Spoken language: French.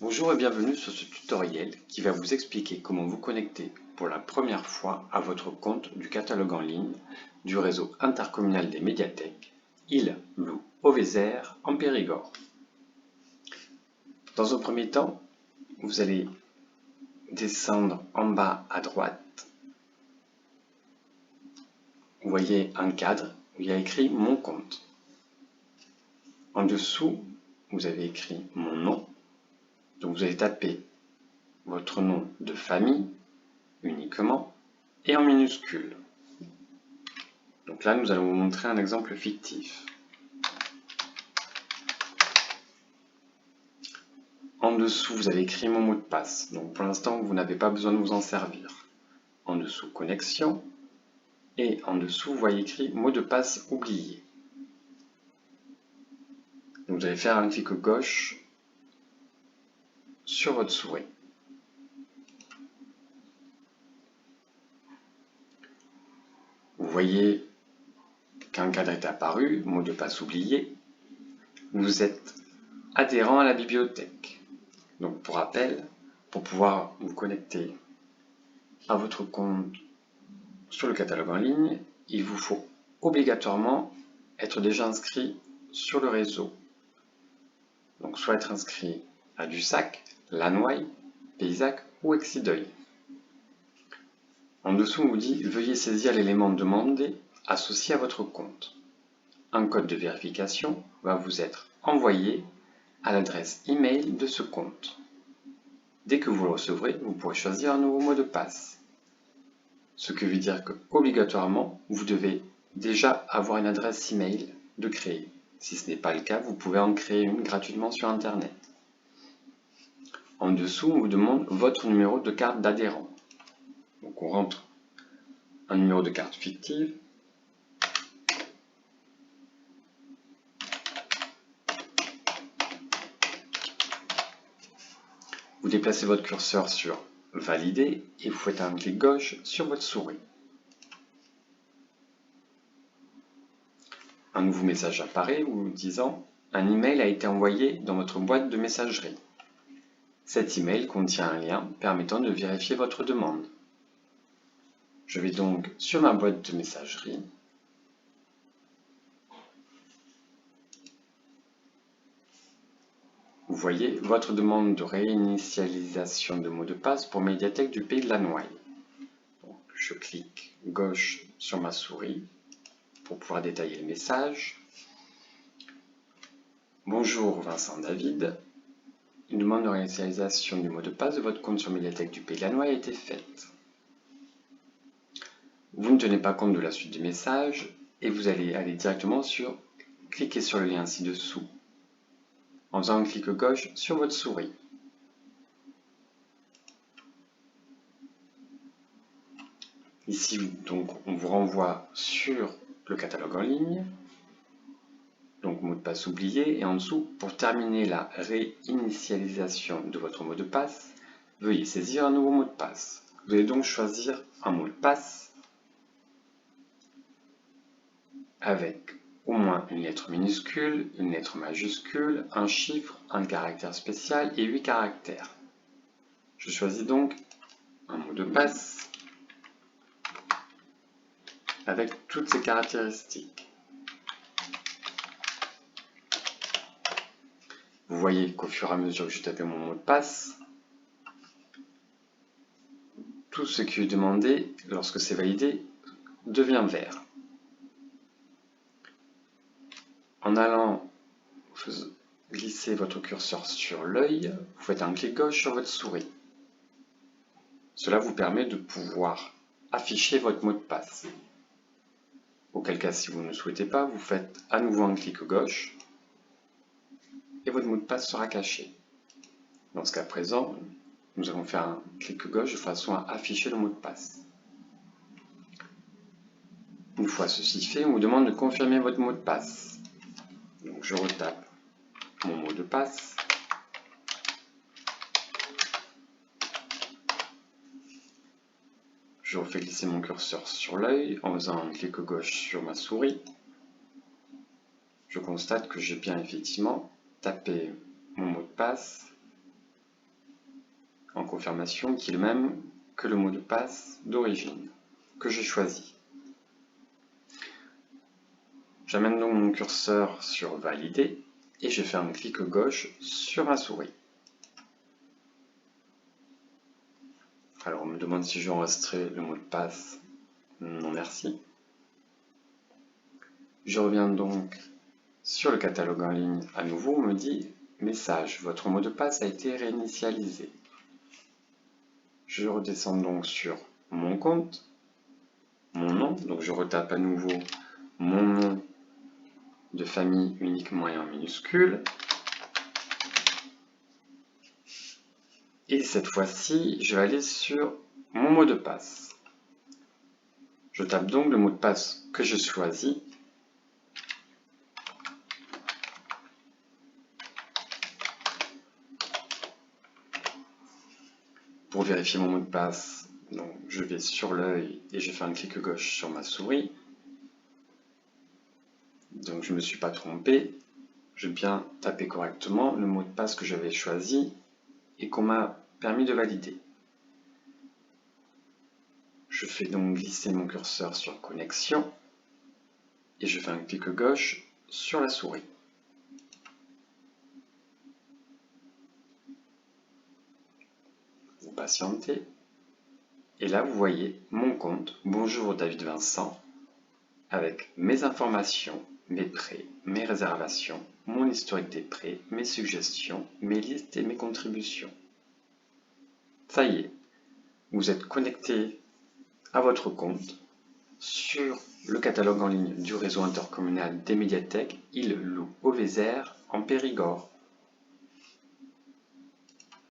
Bonjour et bienvenue sur ce tutoriel qui va vous expliquer comment vous connecter pour la première fois à votre compte du catalogue en ligne du réseau intercommunal des médiathèques Île-Loup-Auvézère en Périgord. Dans un premier temps, vous allez descendre en bas à droite. Vous voyez un cadre où il y a écrit « Mon compte ». En dessous, vous avez écrit « Mon nom ». Donc vous allez taper votre nom de famille uniquement et en minuscule. Donc là, nous allons vous montrer un exemple fictif. En dessous, vous avez écrit mon mot de passe. Donc pour l'instant, vous n'avez pas besoin de vous en servir. En dessous, connexion. Et en dessous, vous voyez écrit mot de passe oublié. Donc vous allez faire un clic gauche sur votre souris. Vous voyez qu'un cadre est apparu, mot de passe oublié. Vous êtes adhérent à la bibliothèque. Donc pour rappel, pour pouvoir vous connecter à votre compte sur le catalogue en ligne, il vous faut obligatoirement être déjà inscrit sur le réseau. Donc soit être inscrit à Dussac, Lannoy, Paysac ou Exideuil. En dessous, on vous dit « Veuillez saisir l'élément demandé associé à votre compte ». Un code de vérification va vous être envoyé à l'adresse email de ce compte. Dès que vous le recevrez, vous pourrez choisir un nouveau mot de passe. Ce qui veut dire que, obligatoirement, vous devez déjà avoir une adresse email de créer. Si ce n'est pas le cas, vous pouvez en créer une gratuitement sur Internet. En dessous, on vous demande votre numéro de carte d'adhérent. Donc on rentre un numéro de carte fictive. Vous déplacez votre curseur sur « Valider » et vous faites un clic gauche sur votre souris. Un nouveau message apparaît vous disant « Un email a été envoyé dans votre boîte de messagerie. Cet email contient un lien permettant de vérifier votre demande. » Je vais donc sur ma boîte de messagerie. Vous voyez votre demande de réinitialisation de mot de passe pour médiathèque du Pays de Lannoy. Je clique gauche sur ma souris pour pouvoir détailler le message. Bonjour Vincent David. Une demande de réinitialisation du mot de passe de votre compte sur médiathèque du Pays de Lannoy a été faite. Vous ne tenez pas compte de la suite du message et vous allez aller directement sur « Cliquez sur le lien ci-dessous » en faisant un clic gauche sur votre souris. Ici, donc, on vous renvoie sur le catalogue en ligne, donc mot de passe oublié, et en dessous, pour terminer la réinitialisation de votre mot de passe, veuillez saisir un nouveau mot de passe. Vous allez donc choisir un mot de passe avec au moins une lettre minuscule, une lettre majuscule, un chiffre, un caractère spécial et 8 caractères. Je choisis donc un mot de passe avec toutes ces caractéristiques. Vous voyez qu'au fur et à mesure que je tapais mon mot de passe, tout ce qui est demandé, lorsque c'est validé, devient vert. En allant glisser votre curseur sur l'œil, vous faites un clic gauche sur votre souris. Cela vous permet de pouvoir afficher votre mot de passe. Auquel cas, si vous ne le souhaitez pas, vous faites à nouveau un clic gauche et votre mot de passe sera caché. Dans ce cas présent, nous allons faire un clic gauche de façon à afficher le mot de passe. Une fois ceci fait, on vous demande de confirmer votre mot de passe. Donc je retape mon mot de passe. Je refais glisser mon curseur sur l'œil en faisant un clic gauche sur ma souris. Je constate que j'ai bien effectivement tapé mon mot de passe en confirmation qu'il est le même que le mot de passe d'origine que j'ai choisi. J'amène donc mon curseur sur Valider et je fais un clic gauche sur ma souris. Alors on me demande si je veux enregistrer le mot de passe. Non merci. Je reviens donc sur le catalogue en ligne. À nouveau, on me dit « Message, votre mot de passe a été réinitialisé ». Je redescends donc sur mon compte, mon nom, donc je retape à nouveau mon nom de famille uniquement et en minuscule. Et cette fois-ci, je vais aller sur mon mot de passe. Je tape donc le mot de passe que je choisis. Pour vérifier mon mot de passe, donc je vais sur l'œil et je fais un clic gauche sur ma souris. Donc je ne me suis pas trompé, j'ai bien tapé correctement le mot de passe que j'avais choisi et qu'on m'a permis de valider. Je fais donc glisser mon curseur sur Connexion et je fais un clic gauche sur la souris. Vous patientez. Et là, vous voyez mon compte Bonjour David Vincent avec mes informations, mes prêts, mes réservations, mon historique des prêts, mes suggestions, mes listes et mes contributions. Ça y est, vous êtes connecté à votre compte sur le catalogue en ligne du réseau intercommunal des médiathèques Île-Loup-Auvézère en Périgord.